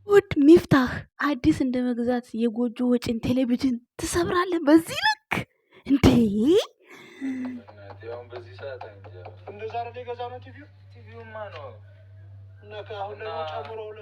ውድ ሚፍታህ አዲስ እንደመግዛት የጎጆ ወጪን ቴሌቪዥን ትሰብራለህ በዚህ ልክ እንዴ?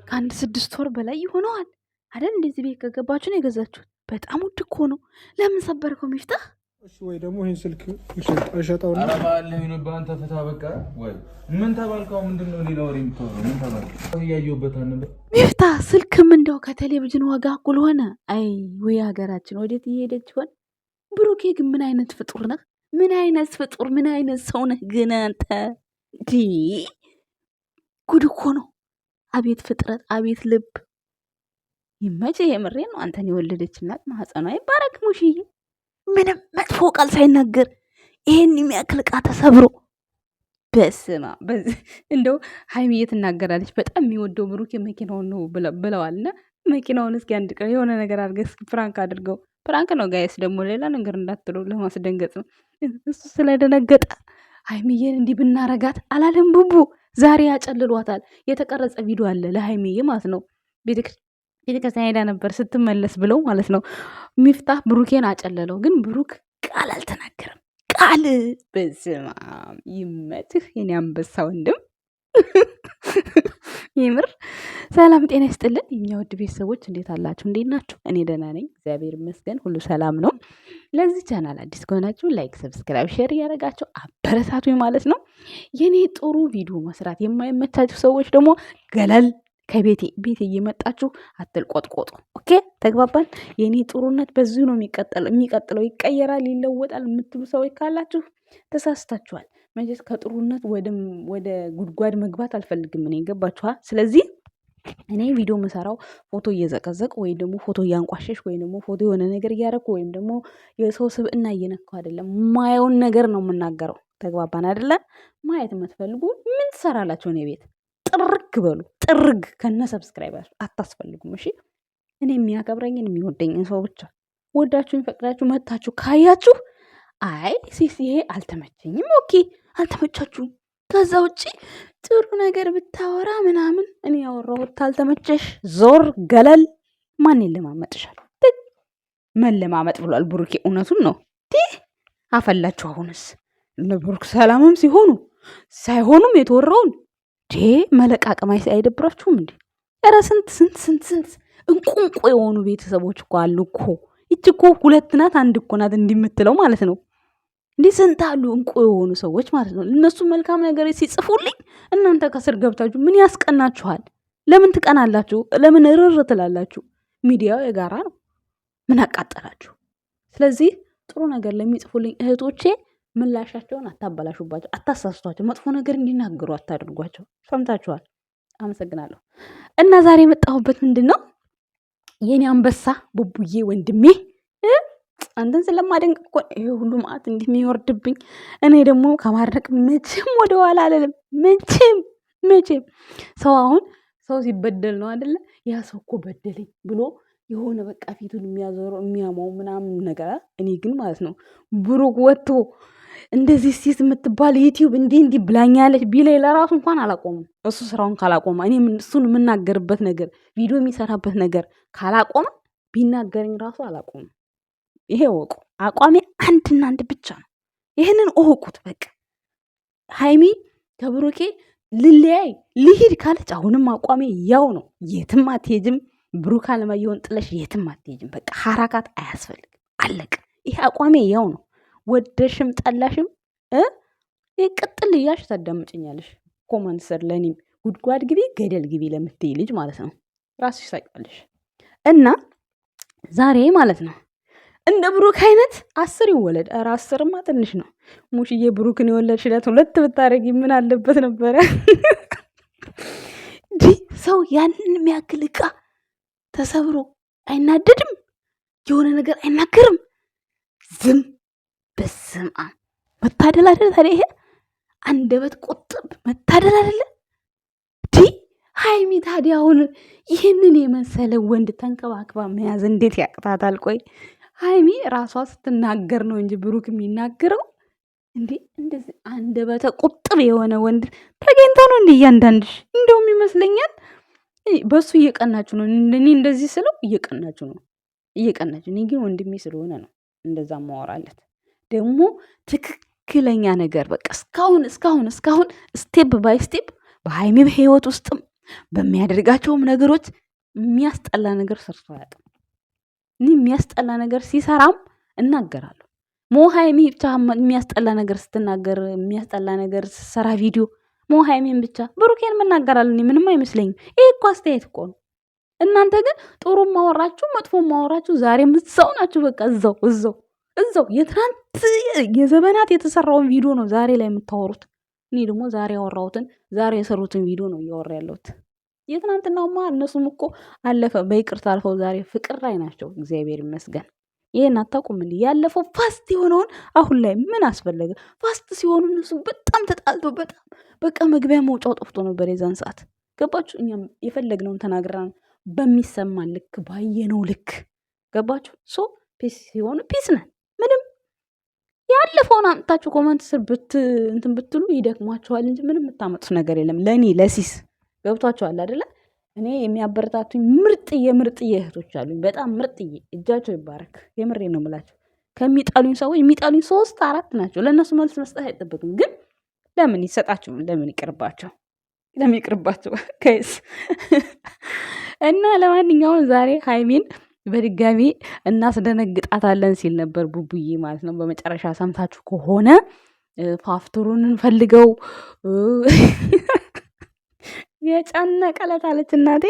ከአንድ 6 ወር በላይ ይሆነዋል አይደል? እንደዚህ ቤት ከገባችሁ ነው የገዛችሁት። በጣም ውድ እኮ ነው። ለምን ሰበርከው ሚፍታህ? እሺ ወይ ደግሞ ይሄን ስልክ እሸጠውና አረባለሁ ይነባን ተፈታ በቃ ወይ ምን ተባልከው? ምንድነው ሌላ ወሬ የምታወራው? ምን ተባልከው? ያያዩበት ነበር ሚፍታህ ስልክም እንደው ከቴሌቪዥን ዋጋ እኩል ሆነ። አይ ወይ ሀገራችን ወዴት እየሄደች ሆነ? ብሩኬ ግን ምን አይነት ፍጡር ነህ? ምን አይነት ፍጡር ምን አይነት ሰው ነህ ግን አንተ? ጉድ እኮ ነው። አቤት ፍጥረት፣ አቤት ልብ። ይመች። የምሬ ነው። አንተን የወለደች እናት ማህፀኗ ይባረክ ሙሽዬ። ምንም መጥፎ ቃል ሳይናገር ይሄን የሚያክል ዕቃ ተሰብሮ በስማ እንደው ሀይሚዬ ትናገራለች። በጣም የሚወደው ብሩኬ መኪናውን ነው ብለዋልና መኪናውን እስኪ አንድ ቀን የሆነ ነገር አድርገህ እስኪ ፍራንክ አድርገው። ፍራንክ ነው ጋይስ፣ ደግሞ ሌላ ነገር እንዳትሉ ለማስደንገጥ ነው። እሱ ስለደነገጠ ሀይሚዬን እንዲህ ብናረጋት አላለም ቡቡ። ዛሬ ያጨልሏታል። የተቀረጸ ቪዲዮ አለ ለሀይሚዬ ማለት ነው። ቤተክርስቲያን ሄዳ ነበር ስትመለስ ብለው ማለት ነው። ሚፍታህ ብሩኬን አጨለለው፣ ግን ብሩክ ቃል አልተናገረም። ቃል በስማ ይመትህ የኔ አንበሳ ወንድም። ይምር። ሰላም ጤና ይስጥልን የኛ ውድ ቤተሰቦች፣ እንዴት አላችሁ? እንዴት ናችሁ? እኔ ደህና ነኝ እግዚአብሔር ይመስገን፣ ሁሉ ሰላም ነው። ለዚህ ቻናል አዲስ ከሆናችሁ ላይክ፣ ሰብስክራይብ፣ ሼር እያደረጋችሁ አበረታቱኝ ማለት ነው። የኔ ጥሩ ቪዲዮ መስራት የማይመቻችሁ ሰዎች ደግሞ ገለል ከቤቴ እየመጣችሁ አትልቆጥቆጡ። ኦኬ ተግባባን? የኔ ጥሩነት በዚሁ ነው የሚቀጥለው። ይቀየራል፣ ይለወጣል የምትሉ ሰዎች ካላችሁ ተሳስታችኋል። መቼስ ከጥሩነት ወደ ጉድጓድ መግባት አልፈልግም እኔ። ገባችኋ? ስለዚህ እኔ ቪዲዮ መሰራው ፎቶ እየዘቀዘቅ ወይም ደግሞ ፎቶ እያንቋሸሽ ወይም ደግሞ ፎቶ የሆነ ነገር እያረኩ ወይም ደግሞ የሰው ስብዕና እየነካው አይደለም። ማየውን ነገር ነው የምናገረው። ተግባባን አይደለ? ማየት የምትፈልጉ ምን ትሰራላችሁ? እኔ ቤት ጥርግ በሉ። ጥርግ ከነ ሰብስክራይበር አታስፈልጉም። እሺ እኔ የሚያከብረኝን የሚወደኝን ሰው ብቻ ወዳችሁኝ ፈቅዳችሁ መታችሁ ካያችሁ፣ አይ ሲስ ይሄ አልተመቸኝም፣ ኦኬ አልተመቻችሁም። ከዛ ውጪ ጥሩ ነገር ብታወራ ምናምን እኔ ያወራሁት አልተመቸሽ ዞር ገለል። ማን ይለማመጥሻል? መለማመጥ ብሏል ብሩኬ። እውነቱን ነው። አፈላችሁ። አሁንስ ለብሩክ ሰላምም ሲሆኑ ሳይሆኑም የተወራውን መለቃቀም አይደብራችሁም እንዴ? ኧረ ስንት እንቁ የሆኑ ቤተሰቦች እኮ አሉ እኮ። ይቺ እኮ 2 ናት 1 እኮ ናት እንዲምትለው ማለት ነው። እንዲህ ስንት አሉ እንቁ የሆኑ ሰዎች ማለት ነው። እነሱ መልካም ነገር ሲጽፉልኝ እናንተ ከስር ገብታችሁ ምን ያስቀናችኋል? ለምን ትቀናላችሁ? ለምን ርር ትላላችሁ? ሚዲያው የጋራ ነው። ምን አቃጠላችሁ? ስለዚህ ጥሩ ነገር ለሚጽፉልኝ እህቶቼ ምላሻቸውን አታበላሹባቸው፣ አታሳስቷቸው፣ መጥፎ ነገር እንዲናገሩ አታድርጓቸው። ሰምታችኋል። አመሰግናለሁ። እና ዛሬ የመጣሁበት ምንድን ነው የኔ አንበሳ ቡቡዬ ወንድሜ፣ አንተን ስለማደንቅ እኮ ይሄ ሁሉ ማዕት እንዲህ የሚወርድብኝ። እኔ ደግሞ ከማድረቅ መቼም ወደኋላ አልልም። መቼም ሰው ሲበደል ነው አይደለ? ያ ሰው እኮ በደለኝ ብሎ የሆነ በቃ ፊቱን የሚያዞረው የሚያማው ምናምን ነገር። እኔ ግን ማለት ነው ብሩክ ወጥቶ እንደዚህ ሲስ የምትባል ዩቲዩብ እንዲህ ብላኛለች ቢለኝ ለራሱ እንኳን አላቆምም። እሱ ስራውን ካላቆመ እኔ እሱን የምናገርበት ነገር ቪዲዮ የሚሰራበት ነገር ካላቆመ ቢናገረኝ ራሱ አላቆምም። ይሄ ወቁ። አቋሜ አንድና አንድ ብቻ ነው። ይህንን እወቁት። በቃ ሀይሚ ከብሩኬ ልለያይ ልሂድ ካለች አሁንም አቋሜ ያው ነው። የትም አትሄጅም። ብሩክ አለማየሁን ጥለሽ የትም አትሄጅም። በቃ ሀራካት አያስፈልግም። አለቅ። ይሄ አቋሜ ያው ነው። ወደሽም ጠላሽም ቅጥል እያልሽ ታዳምጭኛለሽ። ኮመንት ስር ለእኔም ጉድጓድ ግቢ ገደል ግቢ ለምትይ ልጅ ማለት ነው ራስሽ ታውቂያለሽ። እና ዛሬ ማለት ነው እንደ ብሩክ አይነት 10 ይወለድ። ኧረ 10ማ ትንሽ ነው። ሙሽዬ ብሩክን የወለድሽለት 2 ብታረጊ ምን አለበት ነበረ? ሰው ያንን የሚያክል ዕቃ ተሰብሮ አይናደድም? የሆነ ነገር አይናገርም? ዝም በስማ መታደል አይደለ? ታዲያ ይሄ አንደበት ቁጥብ መታደል አይደለ? ሀይሚ ታዲያ አሁን ይህንን የመሰለ ወንድ ተንከባክባ መያዝ እንዴት ያቅታታል? ቆይ ሀይሚ ራሷ ስትናገር ነው እንጂ ብሩክ የሚናገረው እንዴ እንደዚህ አንደበተ ቁጥብ የሆነ ወንድ ተገኝቶ ነው እንዴ? እያንዳንድሽ እንደውም ይመስለኛል በሱ እየቀናችሁ ነው። እኔ እንደዚህ ስለው እየቀናችሁ ነው፣ እየቀናችሁ። እኔ ግን ወንድሜ ስለሆነ ነው እንደዛ ማወራለት። ደግሞ ትክክለኛ ነገር በቃ እስካሁን ስቴፕ ባይ ስቴፕ በሀይሚ ህይወት ውስጥም በሚያደርጋቸውም ነገሮች የሚያስጠላ ነገር ሰርቶ አያውቅም። እኔ የሚያስጠላ ነገር ሲሰራም እናገራለሁ። ሀይሚ ብቻ የሚያስጠላ ነገር ስትናገር፣ የሚያስጠላ ነገር ስትሰራ ቪዲዮ ሀይሚን ብቻ ብሩኬን እናገራለሁ። እኔ ምንም አይመስለኝም። ይሄ እኮ አስተያየት እኮ ነው። እናንተ ግን ጥሩ ማወራችሁ መጥፎ ማወራችሁ ዛሬ ምትሰው ናችሁ። በቃ እዛው የትናንት የዘመናት የተሰራውን ቪዲዮ ነው ዛሬ ላይ የምታወሩት። እኔ ደግሞ ዛሬ ያወራሁትን ዛሬ የሰሩትን ቪዲዮ ነው እያወራ ያለሁት። የትናንትናውማ እነሱም እኮ አለፈ፣ በይቅርታ አልፈው ዛሬ ፍቅር ላይ ናቸው። እግዚአብሔር ይመስገን። ይሄን አታውቁም እንዴ? ያለፈው ፋስት የሆነውን አሁን ላይ ምን አስፈለገ? ፋስት ሲሆኑ እነሱ በጣም ተጣልቶ በጣም በቃ መግቢያ መውጫው ጠፍቶ ነበር የዛን ሰዓት። ገባችሁ? እኛም የፈለግነውን ተናግረን በሚሰማን ልክ ባየነው ልክ ገባችሁ? ሶ ፒስ ሲሆኑ ፒስ ነን። ምንም ያለፈውን አምጥታችሁ ኮመንት ስር እንትን ብትሉ ይደክሟችኋል እንጂ ምንም የምታመጡት ነገር የለም። ለእኔ ለሲስ ገብቷችኋል አይደለ? እኔ የሚያበረታቱኝ ምርጥዬ እህቶች አሉኝ። በጣም ምርጥዬ፣ እጃቸው ይባረክ። የምሬ ነው የምላቸው። ከሚጠሉኝ ሰዎች የሚጠሉኝ 3-4 ናቸው። ለእነሱ መልስ መስጠት አይጠበቅም። ግን ለምን ይሰጣቸው? ለምን ይቅርባቸው ከይስ እና ለማንኛውም ዛሬ ሀይሚን በድጋሚ እናስደነግጣታለን ሲል ነበር ቡቡዬ ማለት ነው። በመጨረሻ ሰምታችሁ ከሆነ ፋፍቱሩን እንፈልገው የጨነቀለት አለች እናቴ።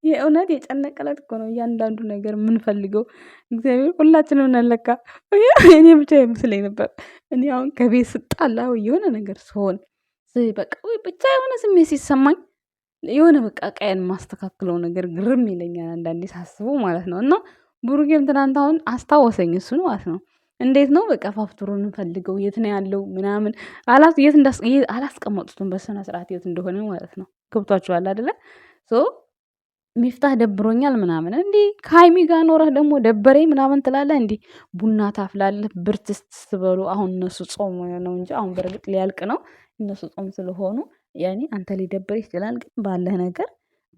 የእውነት የጨነቀለት እኮ ነው እያንዳንዱ ነገር የምንፈልገው። እግዚአብሔር ሁላችንም ነለካ። እኔ ብቻ ይመስለኝ ነበር። እኔ አሁን ከቤት ስጣላ የሆነ ነገር ስሆን በቃ ብቻ የሆነ ስሜት ሲሰማኝ የሆነ በቃ ቀየን ማስተካክለው ነገር ግርም ይለኛል አንዳንዴ ሳስቡ ማለት ነው። እና ብሩኬም ትናንት አሁን አስታወሰኝ እሱን ማለት ነው። እንዴት ነው በቃ ፋፍቱሩን እንፈልገው የት ነው ያለው ምናምን አላስቀመጡትም በስነ ስርዓት የት እንደሆነ ማለት ነው። ገብቷችኋል አይደለ? ሶ ሚፍታህ ደብሮኛል ምናምን እንዲህ ከሀይሚ ጋር ኖረህ ደግሞ ደበረኝ ምናምን ትላለህ። እንዲህ ቡና ታፍላለህ ብርትስ በሉ። አሁን እነሱ ጾም ነው እንጂ አሁን በእርግጥ ሊያልቅ ነው። እነሱ ጾም ስለሆኑ ያኔ አንተ ሊደብር ይችላል፣ ግን ባለህ ነገር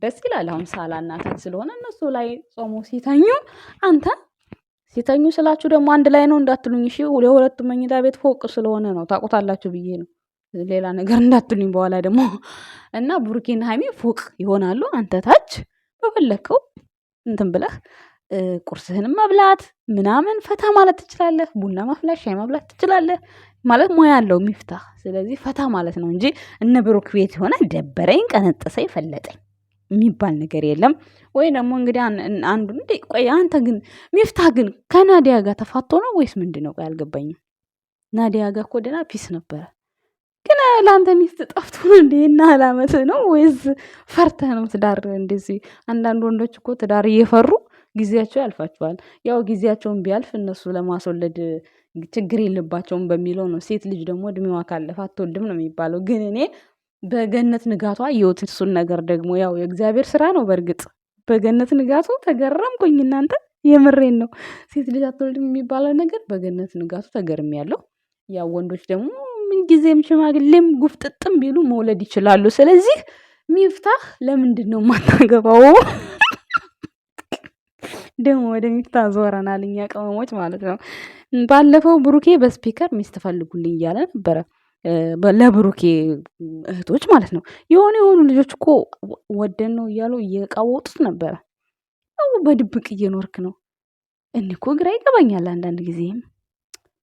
ደስ ይላል። አሁን ሳላ እናትን ስለሆነ እነሱ ላይ ጾሙ ሲተኙ አንተ ሲተኙ ስላችሁ ደግሞ አንድ ላይ ነው እንዳትሉኝ እሺ። የሁለቱ መኝታ ቤት ፎቅ ስለሆነ ነው ታውቁታላችሁ ብዬ ነው። ሌላ ነገር እንዳትሉኝ በኋላ ደግሞ እና ብሩኬና ሀይሚ ፎቅ ይሆናሉ። አንተ ታች በፈለከው እንትን ብለህ ቁርስህንም መብላት ምናምን ፈታ ማለት ትችላለህ። ቡና ማፍላት ሻይ ማብላት ትችላለህ። ማለት ሙያ ያለው ሚፍታህ። ስለዚህ ፈታ ማለት ነው እንጂ እነ ብሩክ ቤት የሆነ ደበረኝ ቀነጠሰኝ ፈለጠኝ የሚባል ነገር የለም። ወይ ደግሞ እንግዲህ አንዱ ቆይ አንተ ግን ሚፍታህ ግን ከናዲያ ጋር ተፋቶ ነው ወይስ ምንድን ነው? ቆይ አልገባኝም። ናዲያ ጋር እኮ ደህና ፒስ ነበረ። ግን ለአንተ ሚስት ጠፍቶ ነው እንዴ? እና አላመት ነው ወይስ ፈርተህ ነው ትዳር እንደዚህ? አንዳንድ ወንዶች እኮ ትዳር እየፈሩ ጊዜያቸው ያልፋቸዋል። ያው ጊዜያቸውን ቢያልፍ እነሱ ለማስወለድ ችግር የለባቸውም በሚለው ነው። ሴት ልጅ ደግሞ እድሜዋ ካለፈ አትወልድም ነው የሚባለው። ግን እኔ በገነት ንጋቷ የውት እሱን ነገር ደግሞ ያው የእግዚአብሔር ስራ ነው። በእርግጥ በገነት ንጋቱ ተገረምኩኝ እናንተ፣ የምሬን ነው። ሴት ልጅ አትወልድም የሚባለው ነገር በገነት ንጋቱ ተገርም ያለው። ያው ወንዶች ደግሞ ምንጊዜም ሽማግሌም ጉፍጥጥም ቢሉ መውለድ ይችላሉ። ስለዚህ ሚፍታህ ለምንድን ነው የማታገባው? ደግሞ ወደ ሚፍታህ ዞረናል እኛ ቅመሞች ማለት ነው። ባለፈው ብሩኬ በስፒከር ሚስት ፈልጉልኝ እያለ ነበረ ለብሩኬ እህቶች ማለት ነው። የሆኑ ልጆች እኮ ወደን ነው እያሉ እየቃወጡት ነበረ። በድብቅ እየኖርክ ነው። እኔ እኮ ግራ ይገባኛል አንዳንድ ጊዜም።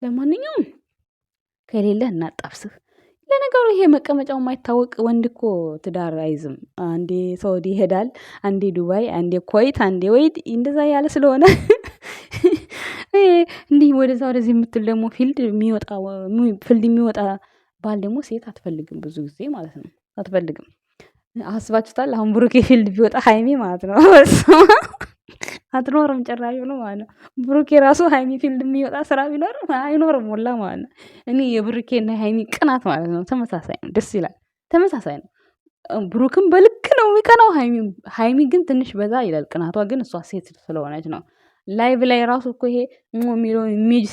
ለማንኛውም ከሌለህ እናጣብስህ። ለነገሩ ይሄ መቀመጫው የማይታወቅ ወንድ እኮ ትዳር አይዝም። አንዴ ሳውዲ ይሄዳል፣ አንዴ ዱባይ፣ አንዴ ኮይት፣ አንዴ ወይድ እንደዛ ያለ ስለሆነ እንዲህ ወደዛ ወደዚህ የምትል ደግሞ ፊልድ የሚወጣ ባል ደግሞ ሴት አትፈልግም ብዙ ጊዜ ማለት ነው። አትፈልግም። አስባችሁታል? አሁን ብሩኬ ፊልድ ቢወጣ ሀይሚ ማለት ነው አትኖርም ጭራሽ ነው ማለት ነው። ብሩኬ ራሱ ሀይሚ ፊልድ የሚወጣ ስራ ቢኖር አይኖርም ሁላ ማለት ነው። እኔ የብሩኬና ሀይሚ ቅናት ማለት ነው ተመሳሳይ ነው። ደስ ይላል። ተመሳሳይ ነው። ብሩክም በልክ ነው የሚቀናው። ሀይሚ ግን ትንሽ በዛ ይላል ቅናቷ። ግን እሷ ሴት ስለሆነች ነው ላይቭ ላይ ራሱ እኮ ይሄ የሚለው ኢሜጅ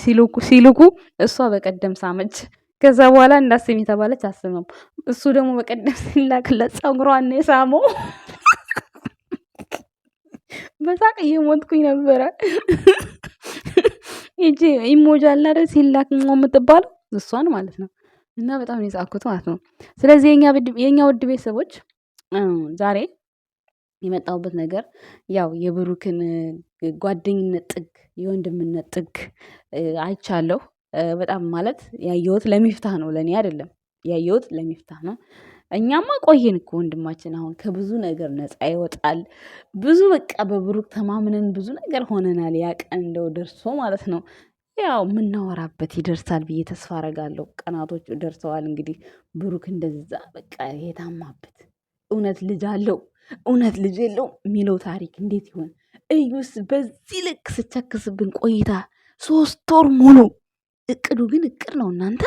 ሲልኩ እሷ በቀደም ሳመች። ከዛ በኋላ እንዳስም የተባለች አስመም። እሱ ደግሞ በቀደም ሲላክለት ፀጉሯን ነው የሳመው። በሳቅ እየሞትኩኝ ነበረ። ይቺ ኢሞጂ አለ አይደል ሲላክ የምትባለው እሷን ማለት ነው። እና በጣም የጻፍኩት ማለት ነው። ስለዚህ የኛ ውድ ቤተሰቦች ዛሬ የመጣሁበት ነገር ያው የብሩክን ጓደኝነት ጥግ የወንድምነት ጥግ አይቻለሁ። በጣም ማለት ያየሁት ለሚፍታህ ነው፣ ለእኔ አይደለም። ያየሁት ለሚፍታህ ነው። እኛማ ቆየን እኮ ወንድማችን አሁን ከብዙ ነገር ነፃ ይወጣል። ብዙ በቃ በብሩክ ተማምነን ብዙ ነገር ሆነናል። ያ ቀን እንደው ደርሶ ማለት ነው ያው የምናወራበት ይደርሳል ብዬ ተስፋ አረጋለሁ። ቀናቶቹ ደርሰዋል። እንግዲህ ብሩክ እንደዛ በቃ የታማበት እውነት ልጅ አለው እውነት ልጅ የለው የሚለው ታሪክ እንዴት ይሆን? እዩስ በዚህ ልክ ስቸክስብን ቆይታ 3 ወር ሙሉ። እቅዱ ግን እቅድ ነው እናንተ።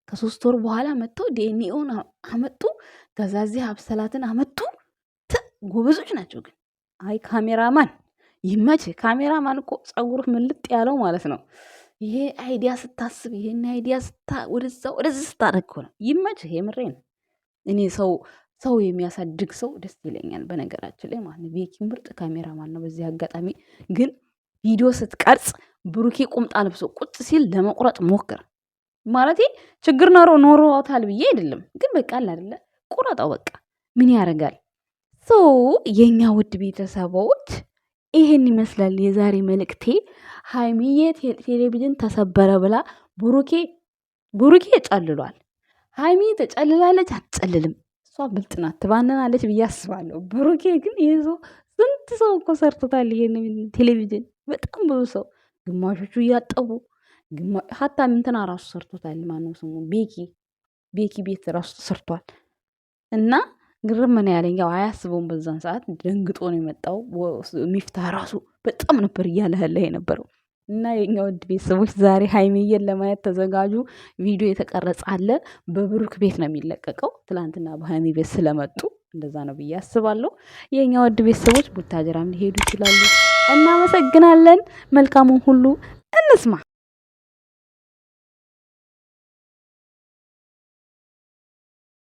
ከ3 ወር በኋላ መጥተው ዲኤንኤውን አመጡ። ከዛ እዚህ አብሰላትን አመጡ። ጎበዞች ናቸው ግን። አይ ካሜራማን ይመች። ካሜራማን እኮ ጸጉርህ ምልጥ ያለው ማለት ነው። ይሄ አይዲያ ስታስብ ይሄን አይዲያ ወደዚህ ስታደርግ ነው። ይመች። ይሄ ምሬ ነው። እኔ ሰው የሚያሳድግ ሰው ደስ ይለኛል። በነገራችን ላይ ማለት ነው ቤኪ ምርጥ ካሜራማን ነው። በዚህ አጋጣሚ ግን ቪዲዮ ስትቀርጽ ብሩኬ ቁምጣ ለብሶ ቁጭ ሲል ለመቁረጥ ሞክር። ማለቴ ችግር ኖሮታል ብዬ አይደለም፣ ግን በቃ አለ አይደለ ቁረጣው። በቃ ምን ያደርጋል። የኛ ውድ ቤተሰቦች ይሄን ይመስላል የዛሬ መልእክቴ። ሃይሚዬ ቴሌቪዥን ተሰበረ ብላ ብሩኬ ጨልሏል። ሃይሚ ተጨልላለች አትጨልልም። እሷ ብልጥ ናት ትባንናለች ብዬ አስባለሁ። ብሩኬ ግን ይዞ ስንት ሰው እኮ ሰርቶታል ይሄን ቴሌቪዥን፣ በጣም ብዙ ሰው፣ ግማሾቹ እያጠቡ ሀታ እንትና ራሱ ሰርቶታል። ማነው ስሙ? ቤኪ ቤት ራሱ ተሰርቷል። እና ግርም ምን ያለኝ ያው አያስበውም። በዛን ሰዓት ደንግጦ ነው የመጣው። ሚፍታህ ራሱ በጣም ነበር እያለህለ የነበረው። እና የኛ ውድ ቤተሰቦች ዛሬ ሃይሚዬን ለማየት ተዘጋጁ። ቪዲዮ የተቀረጸ አለ። በብሩክ ቤት ነው የሚለቀቀው። ትላንትና በሃይሚ ቤት ስለመጡ እንደዛ ነው ብዬ አስባለሁ። የኛ ውድ ቤተሰቦች ቡታጀራም ሊሄዱ ይችላሉ። እናመሰግናለን። መልካሙን ሁሉ እንስማ።